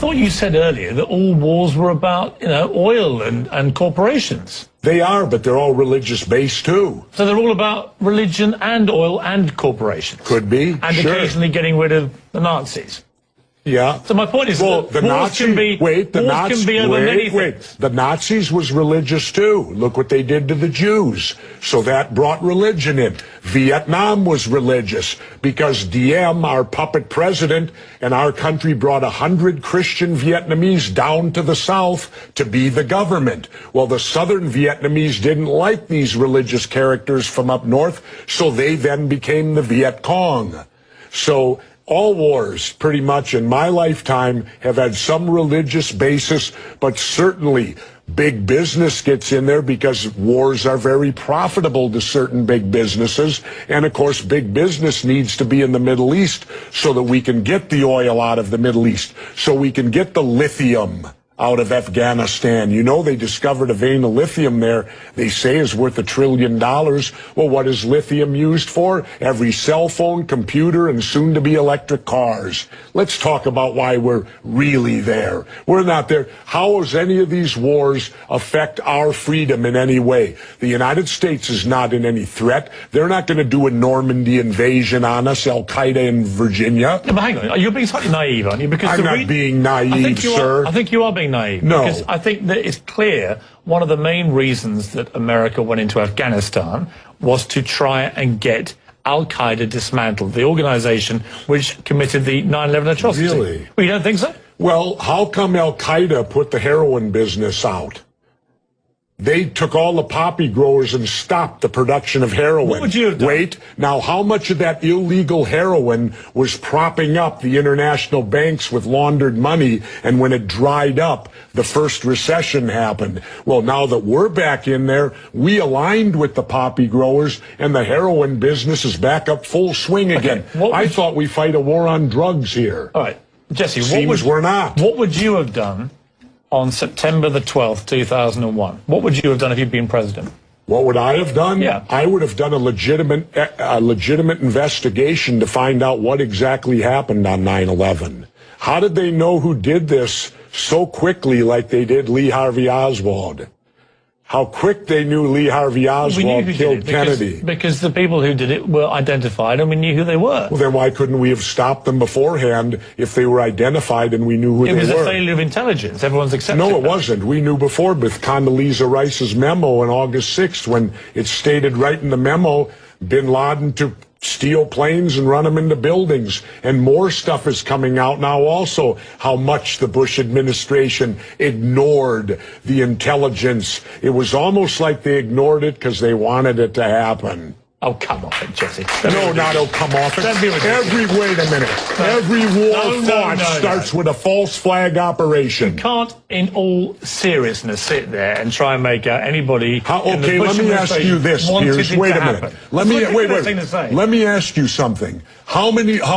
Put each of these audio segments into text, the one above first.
thought you said earlier that all wars were about, oil and corporations. They are, but they're all religious-based, too. So they're all about religion and oil and corporations. Could be, and sure. Occasionally getting rid of the Nazis. Yeah. So my point is, well, the Nazis can be over many things. The Nazis was religious too. Look what they did to the Jews. So that brought religion in. Vietnam was religious because Diem, our puppet president, and our country brought 100 Christian Vietnamese down to the south to be the government. Well, the southern Vietnamese didn't like these religious characters from up north, so they then became the Viet Cong. So all wars, pretty much in my lifetime, have had some religious basis, but certainly big business gets in there because wars are very profitable to certain big businesses. And of course, big business needs to be in the Middle East so that we can get the oil out of the Middle East, so we can get the lithium out of Afghanistan. You know, they discovered a vein of lithium there they say is worth $1 trillion. Well, what is lithium used for? Every cell phone, computer, and soon to be electric cars. Let's talk about why we're really there. We're not there. How does any of these wars affect our freedom in any way? The United States is not in any threat. They're not going to do a Normandy invasion on us, Al-Qaeda in Virginia. No, but hang on, you're being slightly naive, aren't you? Because I'm not being naive, sir. I think you are being naive. No. Because I think that it's clear one of the main reasons that America went into Afghanistan was to try and get Al-Qaeda dismantled, the organization which committed the 9/11 atrocity. Really? Well, you don't think so? Well, how come Al-Qaeda put the heroin business out? They took all the poppy growers and stopped the production of heroin. What would you have done? Wait, now how much of that illegal heroin was propping up the international banks with laundered money, and when it dried up, the first recession happened? Well, now that we're back in there, we aligned with the poppy growers, and the heroin business is back up full swing again. I thought we fight a war on drugs here. All right, Jesse, we're not. What would you have done on September the 12th, 2001? What would you have done if you'd been president? What would I have done? Yeah. I would have done a legitimate investigation to find out what exactly happened on 9/11. How did they know who did this so quickly like they did Lee Harvey Oswald? How quick they knew Lee Harvey Oswald killed Kennedy. Because the people who did it were identified and we knew who they were. Well, then why couldn't we have stopped them beforehand if they were identified and we knew who they were? It was a failure of intelligence. Everyone's accepted No, it wasn't. We knew before with Condoleezza Rice's memo on August 6th when it stated right in the memo, bin Laden to steal planes and run them into buildings. And more stuff is coming out now also, how much the Bush administration ignored the intelligence. It was almost like they ignored it because they wanted it to happen. Oh, come off it, Jesse. No, not oh, come off it. Wait a minute. Every war starts with a false flag operation. You can't, in all seriousness, sit there and try and make out anybody. Okay, let me ask you this, Piers. Wait a minute. Let me ask you something. How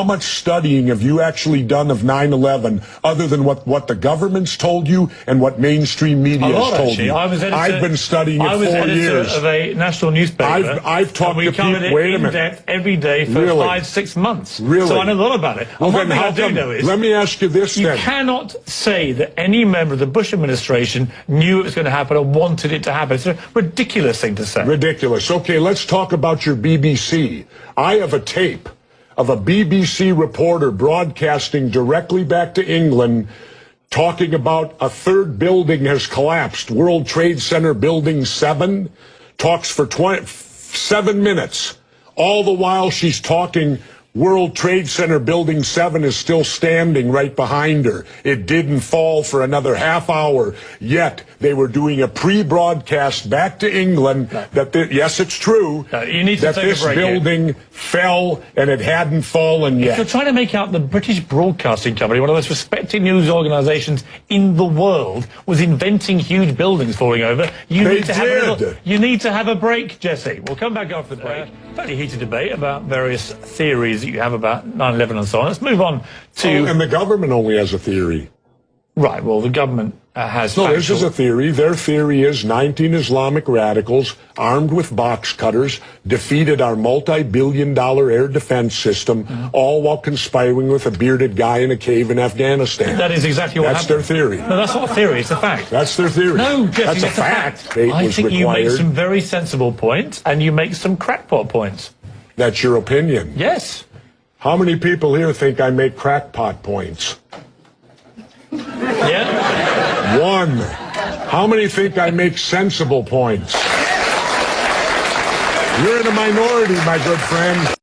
much studying have you actually done of 9/11 other than what the government's told you and what mainstream media has told you? I've been studying it 4 years. I was editor of a national newspaper. I've talked to people. Wait a minute. In depth every day for 5-6 months. Really? So I know a lot about it. Well, then how come? Let me ask you this. You cannot say that any member of the Bush administration knew it was going to happen or wanted it to happen. It's a ridiculous thing to say. Ridiculous. Okay, let's talk about your BBC. I have a tape of a BBC reporter broadcasting directly back to England talking about a third building has collapsed. World Trade Center Building 7 talks for 7 minutes. All the while she's talking, World Trade Center Building 7 is still standing right behind her. It didn't fall for another half hour. Yet they were doing a pre-broadcast back to England that, yes, it's true, you need to that take this a break building fell and it hadn't fallen yet. If you're trying to make out the British Broadcasting Company, one of the most respected news organisations in the world, was inventing huge buildings falling over, you need to have a break, Jesse. We'll come back after the break. Fairly heated debate about various theories that you have about 9/11 and so on. Let's move on to... and the government only has a theory. Right, well, the government has No, factual... this is a theory. Their theory is 19 Islamic radicals armed with box cutters defeated our multi-billion-dollar air defense system, all while conspiring with a bearded guy in a cave in Afghanistan. That is exactly what That's happened. their theory. No, that's not a theory, it's a fact. That's their theory. No, Jesse, that's a it's fact. I Was think you make required. some very sensible points, and you make some crackpot points. That's your opinion. Yes. How many people here think I make crackpot points? Yeah? One. How many think I make sensible points? You're in a minority, my good friend.